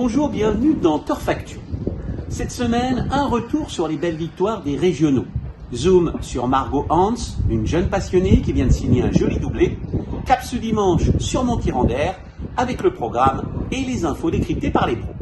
Bonjour, bienvenue dans Turf Actu. Cette semaine, un retour sur les belles victoires des régionaux. Zoom sur Margot Hans, une jeune passionnée qui vient de signer un joli doublé. Cap ce dimanche sur Montier-en-Der, avec le programme et les infos décryptées par les pros.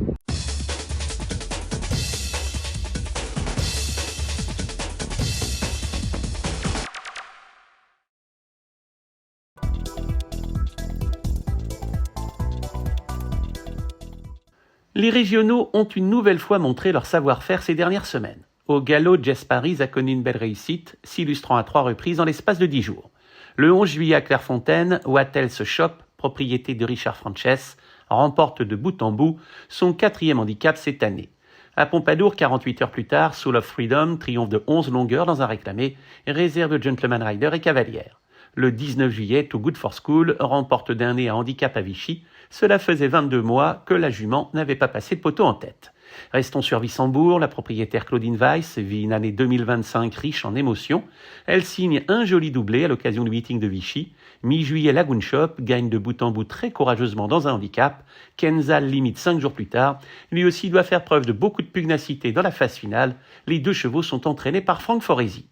Les régionaux ont une nouvelle fois montré leur savoir-faire ces dernières semaines. Au galop, Jess Paris a connu une belle réussite, s'illustrant à 3 reprises en l'espace de 10 jours. Le 11 juillet à Clairefontaine, Wattels Shop, propriété de Richard Frances, remporte de bout en bout son 4e handicap cette année. À Pompadour, 48 heures plus tard, Soul of Freedom triomphe de 11 longueurs dans un réclamé, réserve de Gentleman Rider et Cavalière. Le 19 juillet, Too Good for School remporte d'un nez un handicap à Vichy. Cela faisait 22 mois que la jument n'avait pas passé le poteau en tête. Restons sur Wissembourg, la propriétaire Claudine Weiss vit une année 2025 riche en émotions. Elle signe un joli doublé à l'occasion du meeting de Vichy. Mi-juillet, Lagoon Shop gagne de bout en bout très courageusement dans un handicap. Kenzal limite 5 jours plus tard. Lui aussi doit faire preuve de beaucoup de pugnacité dans la phase finale. Les 2 chevaux sont entraînés par Franck Foresi.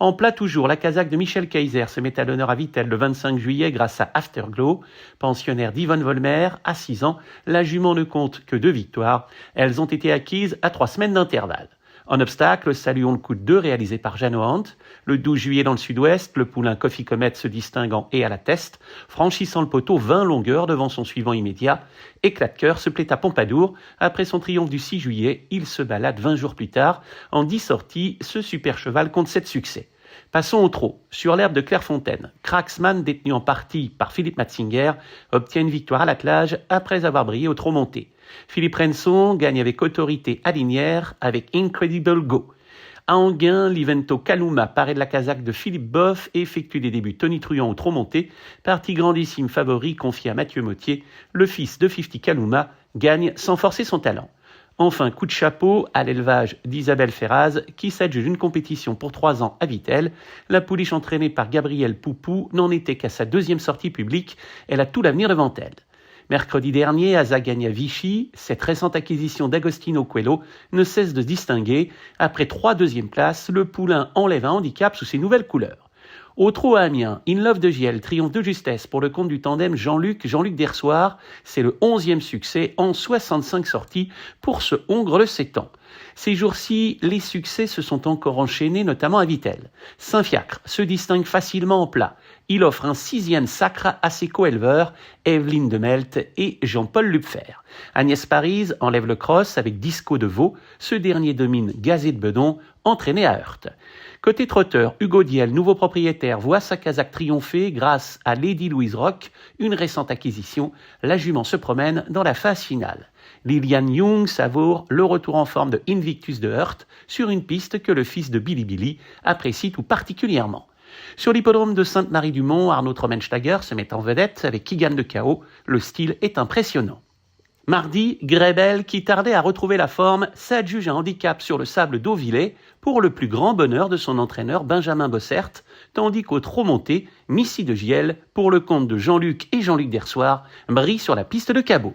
En plat toujours, la casaque de Michel Kayser se met à l'honneur à Vittel le 25 juillet grâce à Afterglow. Pensionnaire d'Yvonne Volmer, à 6 ans, la jument ne compte que 2 victoires. Elles ont été acquises à 3 semaines d'intervalle. En obstacle, saluons le coup de 2 réalisé par Jeanne Hunt. Le 12 juillet dans le sud-ouest, le poulain Coffee Comet se distinguant et à la teste, franchissant le poteau 20 longueurs devant son suivant immédiat. Éclat de cœur se plaît à Pompadour. Après son triomphe du 6 juillet, il se balade 20 jours plus tard. En 10 sorties, ce super cheval compte 7 succès. Passons au trot. Sur l'herbe de Clairefontaine, Cracksman, détenu en partie par Philippe Matzinger, obtient une victoire à l'attelage après avoir brillé au trot monté. Philippe Renson gagne avec autorité à Linière avec Incredible Go. À Anguin, l'Ivento Kaluma paraît de la casaque de Philippe Boff et effectue des débuts tonitruants au trot monté. Parti grandissime favori confié à Mathieu Mottier, le fils de 50 Kaluma gagne sans forcer son talent. Enfin, coup de chapeau à l'élevage d'Isabelle Ferraz, qui s'adjuge une compétition pour 3 ans à Vittel. La pouliche entraînée par Gabrielle Poupou n'en était qu'à sa 2e sortie publique. Elle a tout l'avenir devant elle. Mercredi dernier, Asa gagne à Vichy. Cette récente acquisition d'Agostino Coelho ne cesse de se distinguer. Après 3 2e places, le poulain enlève un handicap sous ses nouvelles couleurs. Au trot à Amiens, In Love de Giel triomphe de justesse pour le compte du tandem Jean-Luc Dersoir. C'est le 11e succès en 65 sorties pour ce Hongre le 7 ans. Ces jours-ci, les succès se sont encore enchaînés, notamment à Vittel. Saint-Fiacre se distingue facilement en plat. Il offre un 6e sacre à ses co-éleveurs, Evelyne Demelt et Jean-Paul Lupfer. Agnès Paris enlève le cross avec Disco de Vaux. Ce dernier domine Gazé de Bedon, entraîné à Heurte. Côté trotteur, Hugo Diel, nouveau propriétaire, voit sa casaque triompher grâce à Lady Louise Rock, une récente acquisition. La jument se promène dans la phase finale. Liliane Young savoure le retour en forme de Invictus de Heurte sur une piste que le fils de Billy Billy apprécie tout particulièrement. Sur l'hippodrome de Sainte-Marie-du-Mont, Arnaud Trommensteiger se met en vedette avec Kigan de Chaos. Le style est impressionnant. Mardi, Grebel, qui tardait à retrouver la forme, s'adjuge un handicap sur le sable d'Auvillers pour le plus grand bonheur de son entraîneur Benjamin Bossert, tandis qu'au trot monté, Missy de Giel, pour le compte de Jean-Luc et Jean-Luc Dersoir, brille sur la piste de Cabot.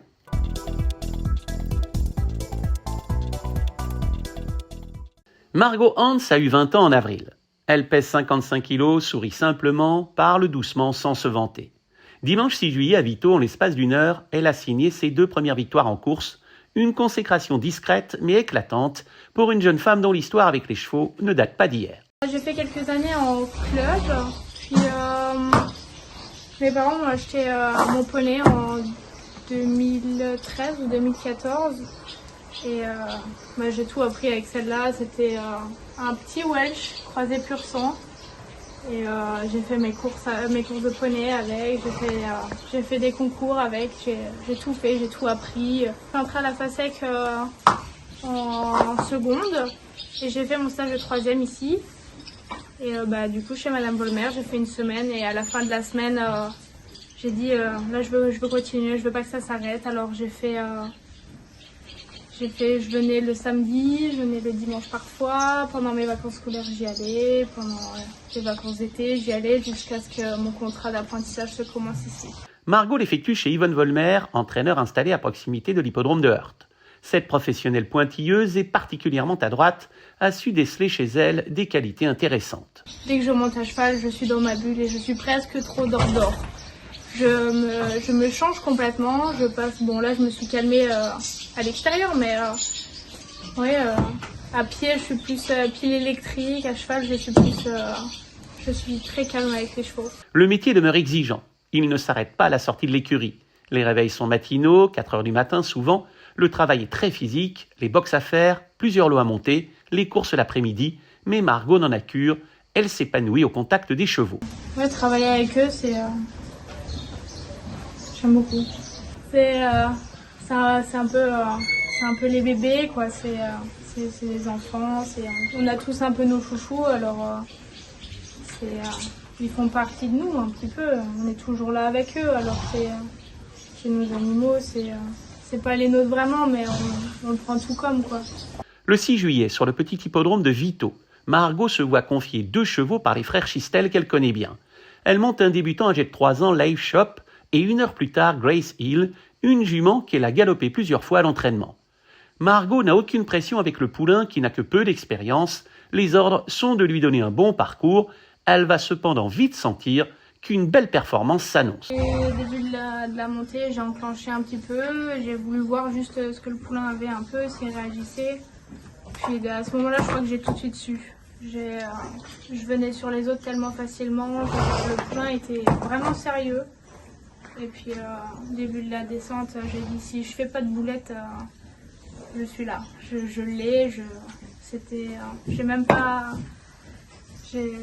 Margot Hans a eu 20 ans en avril. Elle pèse 55 kilos, sourit simplement, parle doucement sans se vanter. Dimanche 6 juillet à Vito, en l'espace d'1 heure, elle a signé ses 2 premières victoires en course. Une consécration discrète mais éclatante pour une jeune femme dont l'histoire avec les chevaux ne date pas d'hier. J'ai fait quelques années en club, puis mes parents m'ont acheté mon poney en 2013 ou 2014. Et j'ai tout appris avec celle-là. C'était un petit Welsh croisé pur sang. Et j'ai fait mes courses de poney avec, j'ai fait des concours avec, j'ai tout fait, j'ai tout appris. Je suis entrée à la FASEC en seconde et j'ai fait mon stage de 3e ici. Et du coup chez Madame Volmer, j'ai fait une semaine et à la fin de la semaine, j'ai dit là je veux continuer, je veux pas que ça s'arrête. Alors je venais le samedi, je venais le dimanche parfois, pendant mes vacances scolaires j'y allais, pendant les vacances d'été j'y allais jusqu'à ce que mon contrat d'apprentissage se commence ici. Margot l'effectue chez Yvonne Volmer, entraîneur installé à proximité de l'hippodrome de Heurt. Cette professionnelle pointilleuse et particulièrement adroite a su déceler chez elle des qualités intéressantes. Dès que je monte à cheval, je suis dans ma bulle et je suis presque trop d'or. Je me change complètement, je passe, bon là je me suis calmée à l'extérieur, mais à pied je suis plus pile électrique, à cheval je suis très calme avec les chevaux. Le métier demeure exigeant, il ne s'arrête pas à la sortie de l'écurie. Les réveils sont matinaux, 4 heures du matin souvent, le travail est très physique, les box à faire, plusieurs lots à monter, les courses l'après-midi, mais Margot n'en a cure, elle s'épanouit au contact des chevaux. Ouais, travailler avec eux, j'aime beaucoup. C'est un peu les bébés, quoi. C'est les enfants. On a tous un peu nos chouchous, alors ils font partie de nous un petit peu. On est toujours là avec eux, alors c'est nos animaux, c'est pas les nôtres vraiment, mais on le prend tout comme, quoi. Le 6 juillet, sur le petit hippodrome de Vito, Margot se voit confier 2 chevaux par les frères Chistel qu'elle connaît bien. Elle monte un débutant âgé de 3 ans, Live Shop, et 1 heure plus tard, Grace Hill, une jument qu'elle a galopée plusieurs fois à l'entraînement. Margot n'a aucune pression avec le poulain qui n'a que peu d'expérience. Les ordres sont de lui donner un bon parcours. Elle va cependant vite sentir qu'une belle performance s'annonce. Au début de la montée, j'ai enclenché un petit peu. J'ai voulu voir juste ce que le poulain avait un peu, s'il réagissait. Puis à ce moment-là, je crois que j'ai tout de suite su. Je venais sur les autres tellement facilement. Le poulain était vraiment sérieux. Et puis au début de la descente, j'ai dit si je fais pas de boulette, je suis là. Je l'ai. J'ai même pas.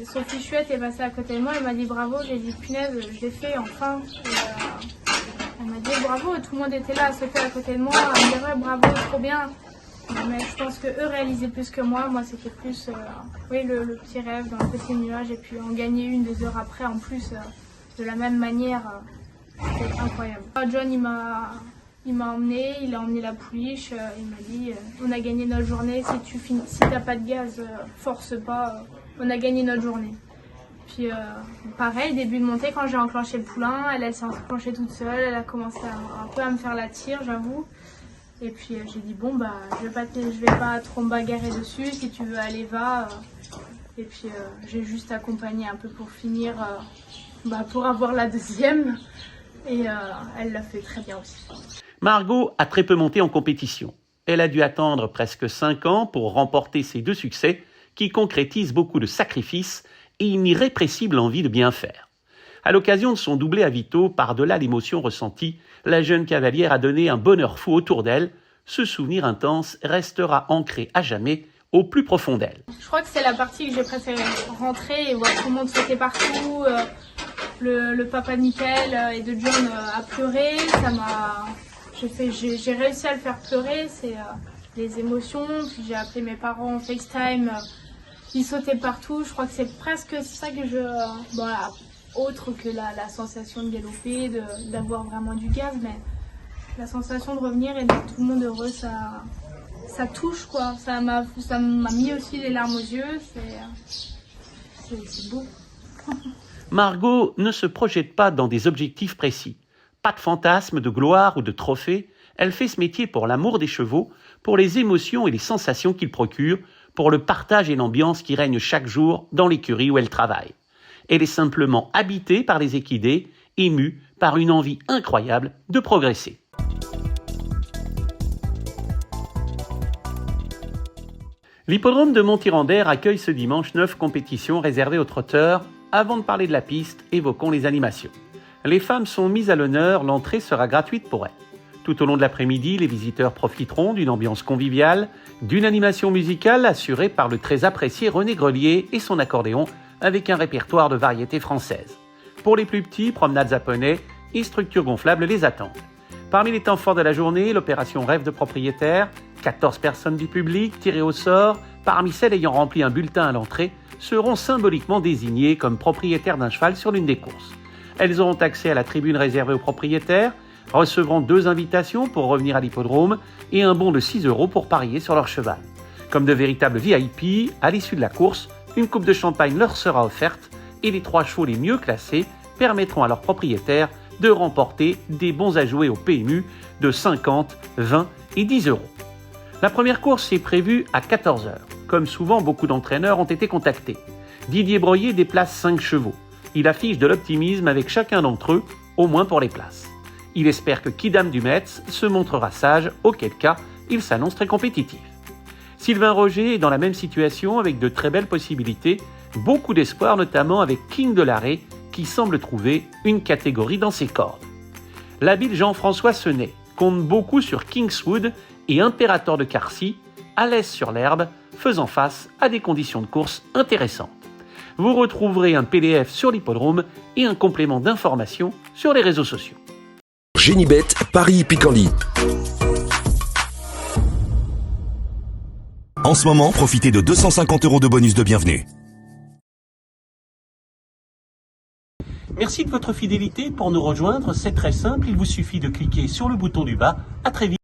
Sophie Chouette est passée à côté de moi, elle m'a dit bravo. J'ai dit punaise, je l'ai fait enfin. Elle m'a dit bravo, tout le monde était là à sauter à côté de moi. Elle me dit ouais, bravo, trop bien. Mais je pense qu'eux réalisaient plus que moi. Moi, c'était plus le petit rêve dans le petit nuage. Et puis en gagner une 2 heures après en plus de la même manière. C'était incroyable. John, il m'a emmené, il a emmené la pouliche, il m'a dit on a gagné notre journée, si t'as pas de gaz, force pas, on a gagné notre journée. Puis pareil, début de montée, quand j'ai enclenché le poulain, elle s'est enclenchée toute seule, elle a commencé un peu à me faire la tire, j'avoue. Et puis j'ai dit bon bah je vais pas trop me bagarrer dessus, si tu veux aller va. Et puis j'ai juste accompagné un peu pour finir, pour avoir la deuxième. Et elle l'a fait très bien aussi. Margot a très peu monté en compétition. Elle a dû attendre presque 5 ans pour remporter ces 2 succès qui concrétisent beaucoup de sacrifices et une irrépressible envie de bien faire. À l'occasion de son doublé à Vito, par-delà l'émotion ressentie, la jeune cavalière a donné un bonheur fou autour d'elle. Ce souvenir intense restera ancré à jamais au plus profond d'elle. Je crois que c'est la partie que j'ai préférée. Rentrer et voir tout le monde sauter partout. Le papa de Michael et de John a pleuré. J'ai réussi à le faire pleurer. C'est les émotions. Puis j'ai appelé mes parents en FaceTime. Ils sautaient partout. Je crois que c'est presque ça que autre que la sensation de galoper, d'avoir vraiment du gaz, mais la sensation de revenir et de tout le monde heureux, ça touche, quoi. Ça m'a mis aussi les larmes aux yeux. C'est beau. Margot ne se projette pas dans des objectifs précis. Pas de fantasme, de gloire ou de trophée. Elle fait ce métier pour l'amour des chevaux, pour les émotions et les sensations qu'ils procurent, pour le partage et l'ambiance qui règnent chaque jour dans l'écurie où elle travaille. Elle est simplement habitée par les équidés, émue par une envie incroyable de progresser. L'hippodrome de Montirandère accueille ce dimanche 9 compétitions réservées aux trotteurs. Avant de parler de la piste, évoquons les animations. Les femmes sont mises à l'honneur, l'entrée sera gratuite pour elles. Tout au long de l'après-midi, les visiteurs profiteront d'une ambiance conviviale, d'une animation musicale assurée par le très apprécié René Grelier et son accordéon avec un répertoire de variétés françaises. Pour les plus petits, promenades à poney et structures gonflables les attendent. Parmi les temps forts de la journée, l'opération Rêve de propriétaire, 14 personnes du public tirées au sort, parmi celles ayant rempli un bulletin à l'entrée, seront symboliquement désignées comme propriétaires d'un cheval sur l'une des courses. Elles auront accès à la tribune réservée aux propriétaires, recevront 2 invitations pour revenir à l'hippodrome et un bon de 6 € pour parier sur leur cheval. Comme de véritables VIP, à l'issue de la course, une coupe de champagne leur sera offerte et les 3 chevaux les mieux classés permettront à leurs propriétaires de remporter des bons à jouer au PMU de 50, 20 et 10 euros. La première course est prévue à 14 h. Comme souvent, beaucoup d'entraîneurs ont été contactés. Didier Broyer déplace 5 chevaux. Il affiche de l'optimisme avec chacun d'entre eux, au moins pour les places. Il espère que Kidam du Metz se montrera sage, auquel cas il s'annonce très compétitif. Sylvain Roger est dans la même situation avec de très belles possibilités, beaucoup d'espoir notamment avec King de l'Arrêt qui semble trouver une catégorie dans ses cordes. L'habile Jean-François Senet compte beaucoup sur Kingswood et Impérator de Carcy, à l'aise sur l'herbe, faisant face à des conditions de course intéressantes. Vous retrouverez un PDF sur l'hippodrome et un complément d'information sur les réseaux sociaux. Génibet, Paris-Picardie. En ce moment, profitez de 250 € de bonus de bienvenue. Merci de votre fidélité. Pour nous rejoindre, c'est très simple, il vous suffit de cliquer sur le bouton du bas. À très vite.